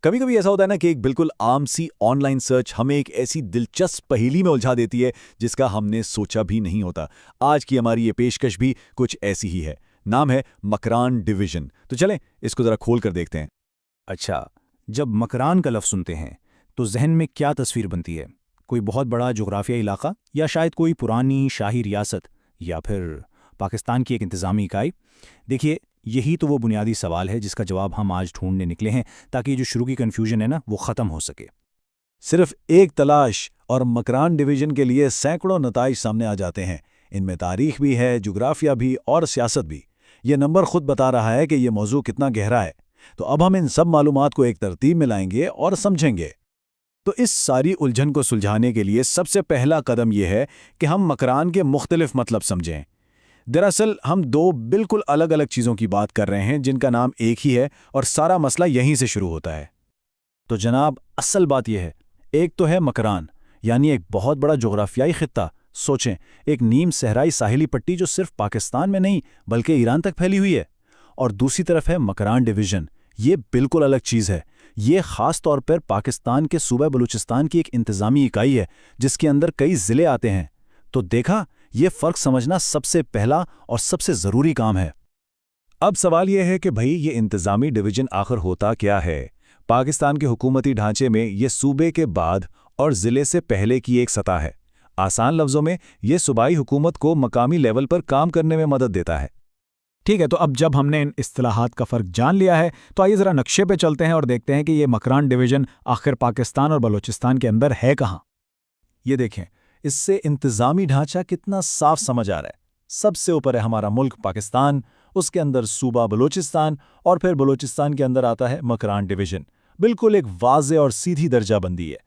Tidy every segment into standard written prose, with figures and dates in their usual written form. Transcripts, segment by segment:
कभी कभी ऐसा होता है ना कि एक बिल्कुल आम सी ऑनलाइन सर्च हमें एक ऐसी दिलचस्प पहेली में उलझा देती है जिसका हमने सोचा भी नहीं होता। आज की हमारी ये पेशकश भी कुछ ऐसी ही है। नाम है मकरान डिवीजन। तो चलें इसको जरा खोल कर देखते हैं। अच्छा, जब मकरान का लफ्ज़ सुनते हैं तो जहन में क्या तस्वीर बनती है? कोई बहुत बड़ा जोग्राफियाई इलाका, या शायद कोई पुरानी शाही रियासत, या फिर पाकिस्तान की एक इंतज़ामी इकाई? देखिए, यही तो वो बुनियादी सवाल है जिसका जवाब हम आज ढूंढने निकले हैं, ताकि ये जो शुरू की कन्फ्यूजन है ना, वो ख़त्म हो सके। सिर्फ एक तलाश और मकरान डिवीजन के लिए सैकड़ों नताइज सामने आ जाते हैं। इनमें तारीख भी है, जुग्राफिया भी और सियासत भी। ये नंबर खुद बता रहा है कि ये मौजू कितना गहरा है। तो अब हम इन सब मालूमात को एक तरतीब में लाएंगे और समझेंगे। तो इस सारी उलझन को सुलझाने के लिए सबसे पहला कदम यह है कि हम मकरान के मुख्तलिफ मतलब समझें। दरअसल हम दो बिल्कुल अलग अलग चीज़ों की बात कर रहे हैं जिनका नाम एक ही है और सारा मसला यहीं से शुरू होता है। तो जनाब, असल बात यह है, एक तो है मकरान, यानी एक बहुत बड़ा जोग्राफियाई खित्ता। सोचें, एक नीम सहराई साहिली पट्टी जो सिर्फ पाकिस्तान में नहीं बल्कि ईरान तक फैली हुई है। और दूसरी तरफ है मकरान डिवीजन। ये बिल्कुल अलग चीज़ है। ये ख़ास तौर पर पाकिस्तान के सूबा बलूचिस्तान की एक इंतज़ामी इकाई है जिसके अंदर कई ज़िले आते हैं। तो देखा, ये फ़र्क समझना सबसे पहला और सबसे ज़रूरी काम है। अब सवाल यह है कि भाई ये इंतज़ामी डिवीजन आखिर होता क्या है? पाकिस्तान के हुकूमती ढांचे में ये सूबे के बाद और ज़िले से पहले की एक सतह है। आसान लफ्ज़ों में ये सूबाई हुकूमत को मकामी लेवल पर काम करने में मदद देता है। ठीक है, तो अब जब हमने इन इस्तिलाहात का फ़र्क जान लिया है तो आइए ज़रा नक्शे पे चलते हैं और देखते हैं कि ये मकरान डिवीज़न आखिर पाकिस्तान और बलूचिस्तान के अंदर है कहाँ। ये देखें, इससे इंतज़ामी ढांचा कितना साफ समझ आ रहा है। सबसे ऊपर है हमारा मुल्क पाकिस्तान, उसके अंदर सूबा बलूचिस्तान और फिर बलूचिस्तान के अंदर आता है मकरान डिवीजन। बिल्कुल एक वाज़े और सीधी दर्जाबंदी है।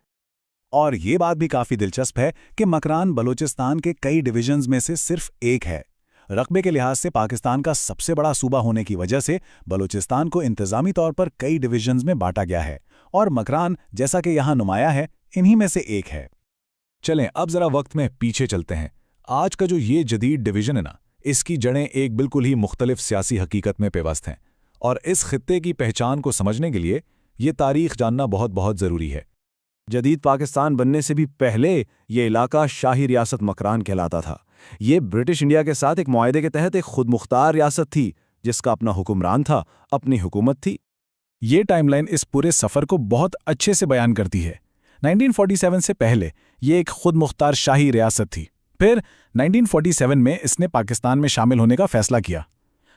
और ये बात भी काफ़ी दिलचस्प है कि मकरान बलूचिस्तान के कई डिवीजन्स में से सिर्फ एक है। रकबे के लिहाज से पाकिस्तान का सबसे बड़ा सूबा होने की वजह से बलूचिस्तान को इंतज़ामी तौर पर कई डिवीजन्स में बांटा गया है और मकरान, जैसा कि यहाँ नुमाया है, इन्हीं में से एक है। चलें अब ज़रा वक्त में पीछे चलते हैं। आज का जो ये जदीद डिवीज़न है ना, इसकी जड़ें एक बिल्कुल ही मुख्तलिफ सियासी हकीकत में पेवस्त हैं। और इस खित्ते की पहचान को समझने के लिए ये तारीख़ जानना बहुत बहुत ज़रूरी है। जदीद पाकिस्तान बनने से भी पहले ये इलाका शाही रियासत मकरान कहलाता था। ये ब्रिटिश इंडिया के साथ एक मुआहदे के तहत एक खुद मुख्तार रियासत थी जिसका अपना हुक्मरान था, अपनी हुकूमत थी। ये टाइमलाइन इस पूरे सफ़र को बहुत अच्छे से बयान करती है। 1947 से पहले ये एक खुद मुख्तार शाही रियासत थी। फिर 1947 में इसने पाकिस्तान में शामिल होने का फैसला किया।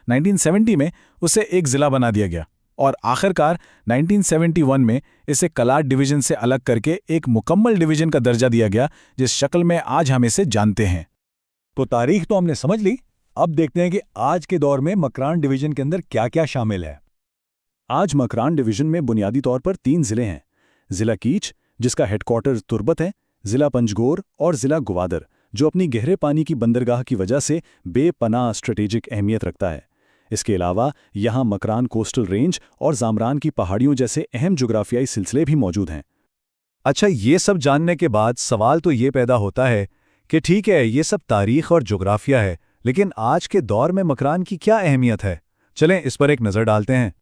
1970 में उसे एक ज़िला बना दिया गया और आखिरकार 1971 में इसे कलाट डिवीज़न से अलग करके एक मुकम्मल डिवीज़न का दर्जा दिया गया, जिस शक्ल में आज हम इसे जानते हैं। तो तारीख तो हमने समझ ली। अब देखते हैं कि आज के दौर में मकरान डिवीजन के अंदर क्या क्या शामिल है। आज मकरान डिवीजन में बुनियादी तौर पर 3 ज़िले हैं। ज़िला कीच, जिसका हेडक्वार्टर तुर्बत है, ज़िला पंजगोर और ज़िला ग्वादर, जो अपनी गहरे पानी की बंदरगाह की वजह से बेपनाह स्ट्रेटेजिक अहमियत रखता है। इसके अलावा यहाँ मकरान कोस्टल रेंज और ज़ामरान की पहाड़ियों जैसे अहम जुग्राफियाई सिलसिले भी मौजूद हैं। अच्छा, ये सब जानने के बाद सवाल तो ये पैदा होता है कि ठीक है, ये सब तारीख और जोग्राफिया है, लेकिन आज के दौर में मकरान की क्या अहमियत है? चलें इस पर एक नज़र डालते हैं।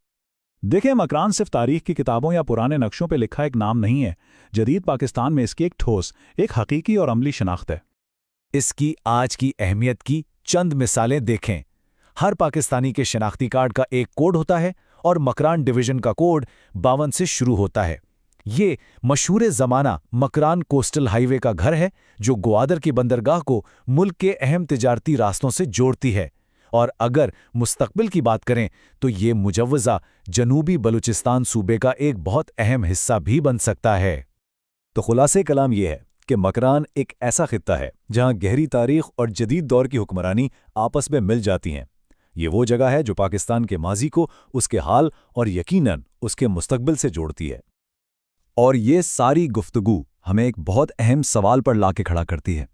देखें, मकरान सिर्फ तारीख की किताबों या पुराने नक्शों पर लिखा एक नाम नहीं है। जदीद पाकिस्तान में इसकी एक ठोस, एक हकीकी और अमली शनाख्त है। इसकी आज की अहमियत की चंद मिसालें देखें। हर पाकिस्तानी के शनाख्ती कार्ड का एक कोड होता है और मकरान डिवीजन का कोड 52 से शुरू होता है। ये मशहूर ज़माना मकरान कोस्टल हाईवे का घर है जो ग्वादर की बंदरगाह को मुल्क के अहम तिजारती रास्तों से जोड़ती है। और अगर मुस्तकबिल की बात करें तो ये मुजव्वज़ा जनूबी बलूचिस्तान सूबे का एक बहुत अहम हिस्सा भी बन सकता है। तो खुलासे कलाम ये है कि मकरान एक ऐसा खित्ता है जहां गहरी तारीख और जदीद दौर की हुक्मरानी आपस में मिल जाती हैं। ये वो जगह है जो पाकिस्तान के माजी को, उसके हाल और यकीनन उसके मुस्तकबिल से जोड़ती है। और ये सारी गुफ्तगू हमें एक बहुत अहम सवाल पर लाके खड़ा करती है।